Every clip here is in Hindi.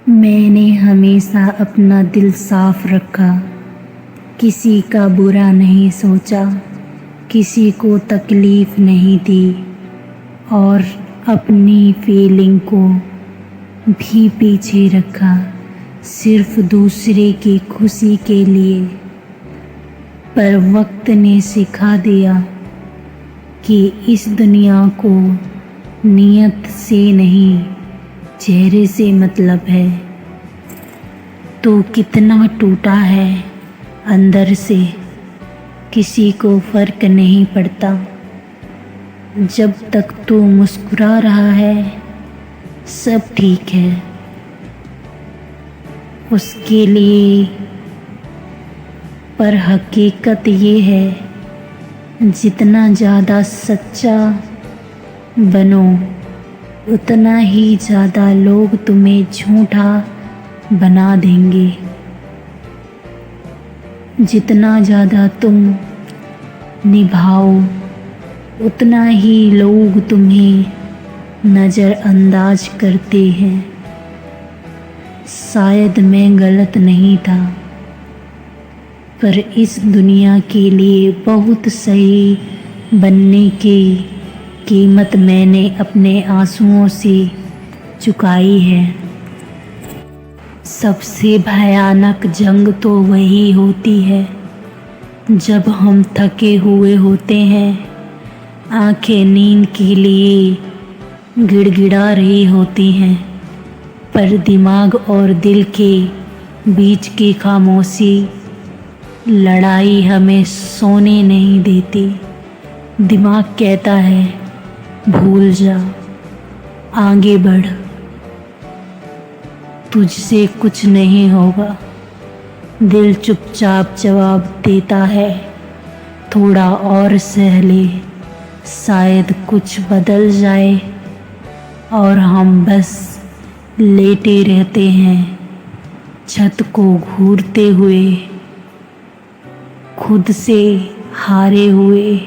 मैंने हमेशा अपना दिल साफ रखा, किसी का बुरा नहीं सोचा, किसी को तकलीफ नहीं दी और अपनी फीलिंग को भी पीछे रखा, सिर्फ दूसरे की खुशी के लिए। पर वक्त ने सिखा दिया कि इस दुनिया को नियत से नहीं, चेहरे से मतलब है। तो कितना टूटा है अंदर से, किसी को फर्क नहीं पड़ता। जब तक तू मुस्कुरा रहा है सब ठीक है, उसके लिए। पर हकीकत ये है, जितना ज़्यादा सच्चा बनो उतना ही ज़्यादा लोग तुम्हें झूठा बना देंगे। जितना ज़्यादा तुम निभाओ उतना ही लोग तुम्हें नज़रअंदाज करते हैं। शायद मैं गलत नहीं था, पर इस दुनिया के लिए बहुत सही बनने की कीमत मैंने अपने आंसुओं से चुकाई है। सबसे भयानक जंग तो वही होती है जब हम थके हुए होते हैं, आंखें नींद के लिए गिड़गिड़ा रही होती हैं, पर दिमाग और दिल के बीच की खामोशी लड़ाई हमें सोने नहीं देती। दिमाग कहता है भूल जा, आगे बढ़, तुझसे कुछ नहीं होगा। दिल चुपचाप जवाब देता है थोड़ा और सह ले, शायद कुछ बदल जाए। और हम बस लेटे रहते हैं छत को घूरते हुए, खुद से हारे हुए।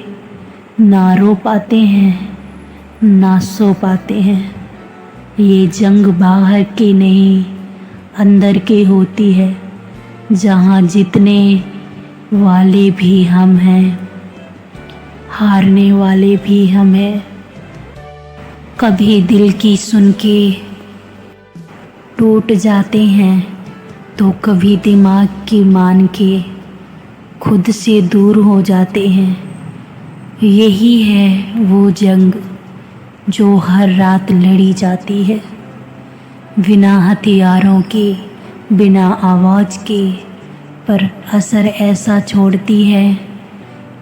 ना रो पाते हैं ना सो पाते हैं। ये जंग बाहर की नहीं अंदर की होती है, जहाँ जीतने वाले भी हम हैं, हारने वाले भी हम हैं। कभी दिल की सुन के टूट जाते हैं, तो कभी दिमाग की मान के खुद से दूर हो जाते हैं। यही है वो जंग जो हर रात लड़ी जाती है, बिना हथियारों के, बिना आवाज़ के, पर असर ऐसा छोड़ती है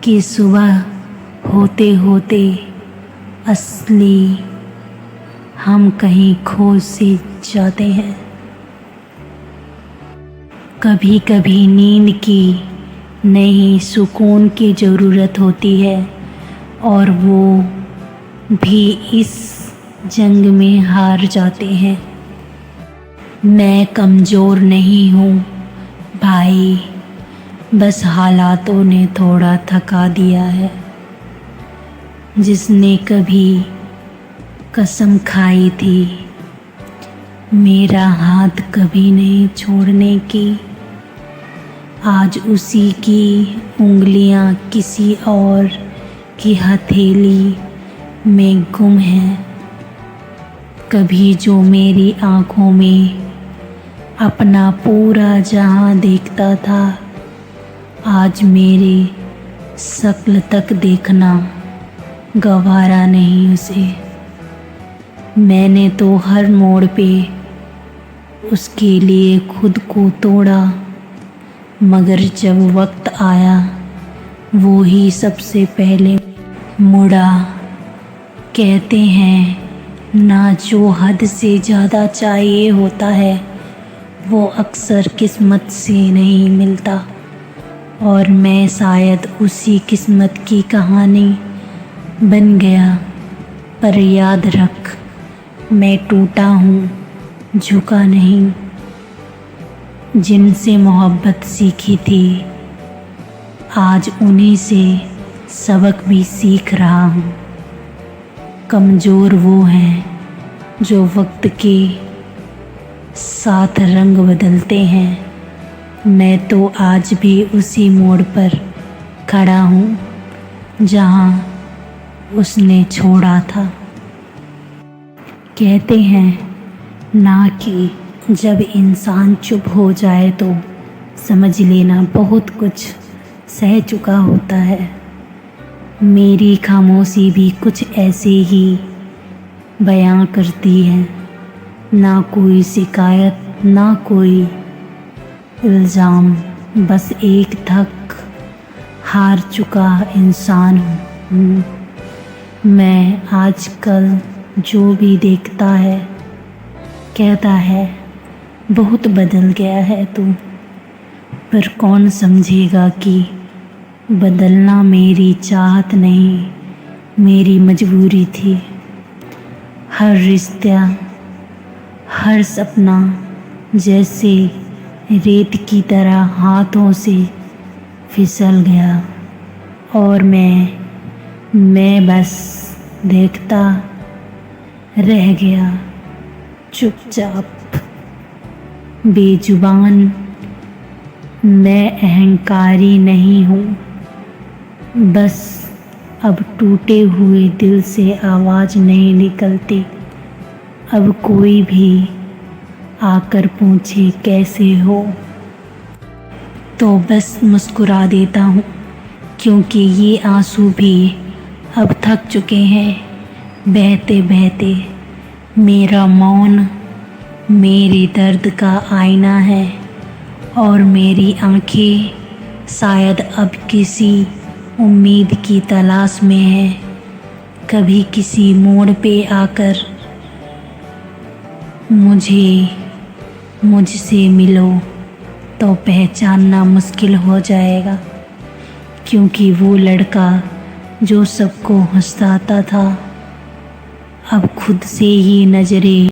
कि सुबह होते होते असली हम कहीं खो से जाते हैं। कभी कभी नींद की नहीं सुकून की ज़रूरत होती है, और वो भी इस जंग में हार जाते हैं। मैं कमज़ोर नहीं हूँ भाई, बस हालातों ने थोड़ा थका दिया है। जिसने कभी कसम खाई थी मेरा हाथ कभी नहीं छोड़ने की, आज उसी की उंगलियां किसी और की हथेली में गुम है। कभी जो मेरी आँखों में अपना पूरा जहां देखता था, आज मेरी शक्ल तक देखना गवारा नहीं उसे। मैंने तो हर मोड़ पे उसके लिए खुद को तोड़ा, मगर जब वक्त आया वो ही सबसे पहले मुड़ा। कहते हैं ना जो हद से ज़्यादा चाहिए होता है वो अक्सर किस्मत से नहीं मिलता, और मैं शायद उसी किस्मत की कहानी बन गया। पर याद रख, मैं टूटा हूँ, झुका नहीं। जिनसे मोहब्बत सीखी थी आज उन्हीं से सबक भी सीख रहा हूँ। कमज़ोर वो हैं जो वक्त के साथ रंग बदलते हैं। मैं तो आज भी उसी मोड़ पर खड़ा हूँ जहाँ उसने छोड़ा था। कहते हैं ना कि जब इंसान चुप हो जाए तो समझ लेना बहुत कुछ सह चुका होता है। मेरी खामोशी भी कुछ ऐसे ही बयां करती है। ना कोई शिकायत, ना कोई इल्ज़ाम, बस एक थक हार चुका इंसान हूँ। मैं आजकल जो भी देखता है कहता है बहुत बदल गया है तू, पर कौन समझेगा कि बदलना मेरी चाहत नहीं, मेरी मजबूरी थी। हर रिश्ता, हर सपना जैसे रेत की तरह हाथों से फिसल गया और मैं बस देखता रह गया चुपचाप, बेजुबान। मैं अहंकारी नहीं हूँ, बस अब टूटे हुए दिल से आवाज़ नहीं निकलती। अब कोई भी आकर पूछे कैसे हो तो बस मुस्कुरा देता हूँ, क्योंकि ये आंसू भी अब थक चुके हैं बहते बहते। मेरा मौन मेरे दर्द का आईना है और मेरी आँखें शायद अब किसी उम्मीद की तलाश में है। कभी किसी मोड़ पे आकर मुझसे मिलो तो पहचानना मुश्किल हो जाएगा, क्योंकि वो लड़का जो सबको हंसाता था अब खुद से ही नजरें